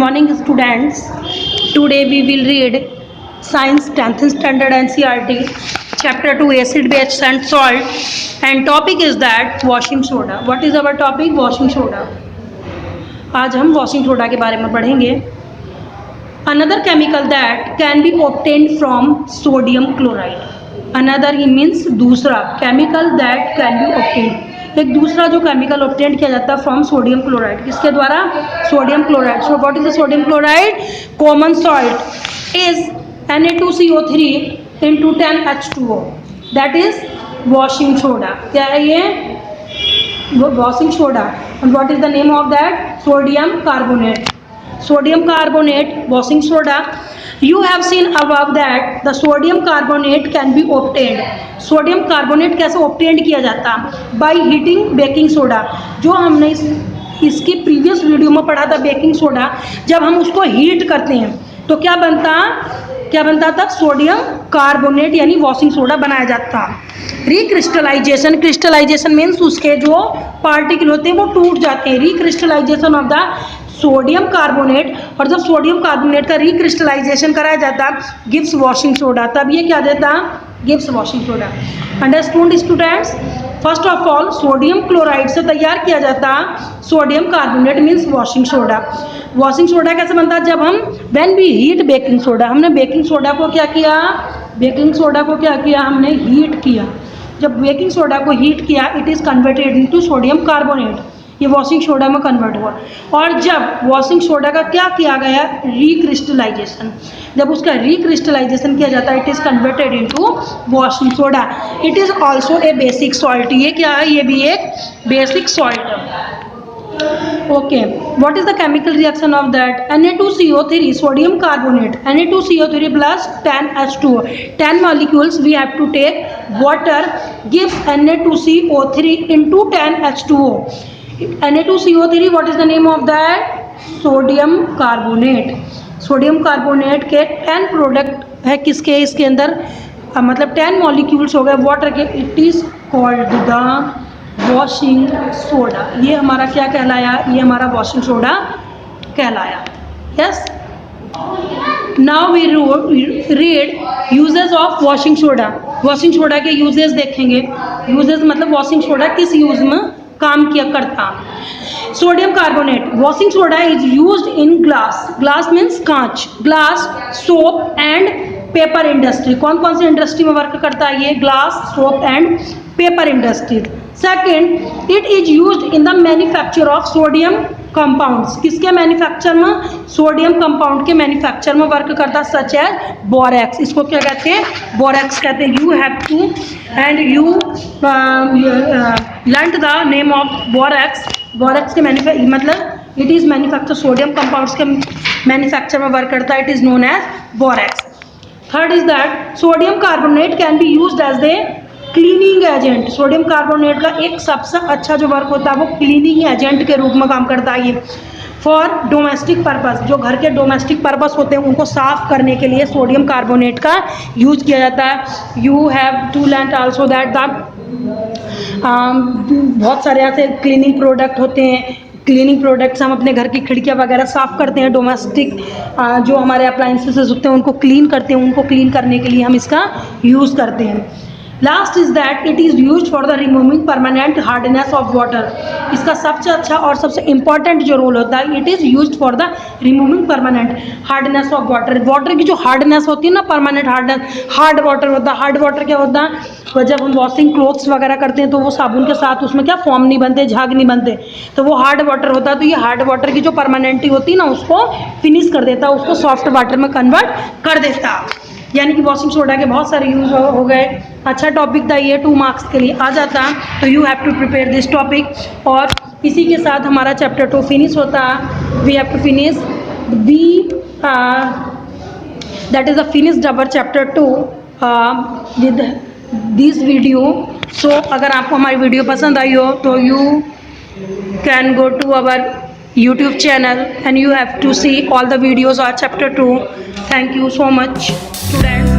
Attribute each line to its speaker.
Speaker 1: morning students. Today we will read Science 10th Standard NCERT Chapter 2 Acid, Base and Salt, and topic is that washing soda. What is our topic? Washing soda. आज हम washing soda के बारे में पढ़ेंगे. Another chemical that can be obtained from sodium chloride. Another means दूसरा chemical that can be obtained. एक दूसरा जो केमिकल ऑब्टेन किया जाता है फ्रॉम सोडियम क्लोराइड. किसके द्वारा? Sodium chloride. So what is the sodium chloride? Common salt is Na2CO3 into 10H2O. That is washing soda. क्या है ये? Washing soda. And what is the name of that? Sodium carbonate. Sodium carbonate washing soda. You have seen above that the sodium carbonate can be obtained. Sodium carbonate कैसे obtained किया जाता? By heating baking soda. जो हमने इसकी previous video में पढ़ा था baking soda. जब हम उसको हीट करते हैं तो क्या बनता था? सोडियम कार्बोनेट यानी वॉशिंग सोडा बनाया जाता. रिक्रिस्टलाइजेशन. क्रिस्टलाइजेशन मीन्स उसके जो पार्टिकल होते हैं वो टूट जाते हैं. Recrystallisation of the sodium carbonate. और जब सोडियम कार्बोनेट का रिक्रिस्टलाइजेशन कराया जाता गिव्स वॉशिंग सोडा. तब ये क्या देता? Gives washing soda. Understood students? First of all sodium chloride से तैयार किया जाता sodium carbonate means washing soda. Washing soda कैसे बनता? जब हम when we heat baking soda. हमने बेकिंग सोडा को क्या किया? हमने हीट किया. जब बेकिंग सोडा को हीट किया it is converted into sodium carbonate. ये वॉशिंग सोडा में कन्वर्ट हुआ. और जब वॉशिंग सोडा का क्या किया गया? रिक्रिस्टलाइजेशन. जब उसका रिक्रिस्टलाइजेशन किया जाता है it is converted into washing soda. It is also a basic salt. ये क्या है? ये भी एक बेसिक सॉल्ट है. Okay, what is the chemical reaction of that? Na2CO3 sodium carbonate. Na2CO3 plus 10H2O. 10 molecules we have to take. Water gives Na2CO3 into 10H2O. Na2CO3 what is the name of that? Sodium carbonate. Sodium carbonate के 10 product है किसके? इसके अंदर मतलब 10 molecules हो गए water के. It is called the washing soda. ये हमारा क्या कहलाया? ये हमारा वॉशिंग सोडा कहलाया. Yes. Now we read uses of washing soda. Washing soda के यूजेस देखेंगे. यूजेस मतलब वॉशिंग सोडा किस यूज में काम किया करता. Sodium carbonate. Washing soda is used in glass. Glass means कांच. Glass, soap and paper industry. कौन कौन सी इंडस्ट्री में वर्क करता है ये? Glass, soap and paper industry. Second, it is used in the manufacture of sodium compounds. किसके manufacture में? सोडियम कंपाउंड के मैन्युफैक्चर में वर्क करता. Such as borax. इसको क्या कहते हैं? बोरेक्स कहते हैं. You have to and you learn the name of borax. Borax के मतलब it is manufacture sodium compounds के मैन्युफैक्चर में वर्क करता है. It is known as borax. Third is that sodium carbonate can be used as a cleaning agent. Sodium carbonate का एक सबसे अच्छा जो वर्क होता है वो क्लीनिंग एजेंट के रूप में काम करता है. ये फॉर डोमेस्टिक पर्पस. जो घर के डोमेस्टिक पर्पस होते हैं उनको साफ करने के लिए सोडियम कार्बोनेट का यूज किया जाता है. You have to learn also that the बहुत सारे ऐसे क्लीनिंग प्रोडक्ट होते हैं. क्लीनिंग प्रोडक्ट्स हम अपने घर की खिड़कियाँ वगैरह साफ़ करते हैं. डोमेस्टिक जो हमारे अप्लाइंसेस होते हैं उनको क्लीन करते हैं. उनको क्लीन करने के लिए हम इसका यूज़ करते हैं. Last is that it is use for the removing permanent hardness of water. इसका सबसे अच्छा और सबसे इंपॉर्टेंट जो रोल होता है it is use for the removing permanent hardness of water. Water की जो हार्डनेस होती है ना, परमानेंट हार्डनेस. हार्ड वाटर होता है. हार्ड वाटर क्या होता है? तो जब हम वॉशिंग क्लोथ्स वगैरह करते हैं तो वो साबुन के साथ उसमें क्या फॉर्म नहीं बनते, झाग नहीं बनते, तो वो हार्ड वाटर होता है. तो ये हार्ड वाटर की जो परमानेंटी होती है ना उसको फिनिश कर देता, उसको सॉफ्ट वाटर में कन्वर्ट कर देता. यानी कि वॉशिंग सोडा के बहुत सारे यूज़ हो गए. अच्छा टॉपिक था ये. 2 मार्क्स के लिए आ जाता. तो you have to prepare this topic. और इसी के साथ हमारा चैप्टर 2 फिनिश होता. We have to finish that is a finished our chapter 2 with this video. So अगर आपको हमारी वीडियो पसंद आई हो तो you can go to our YouTube channel and you have to see all the videos of chapter 2. Thank you so much students.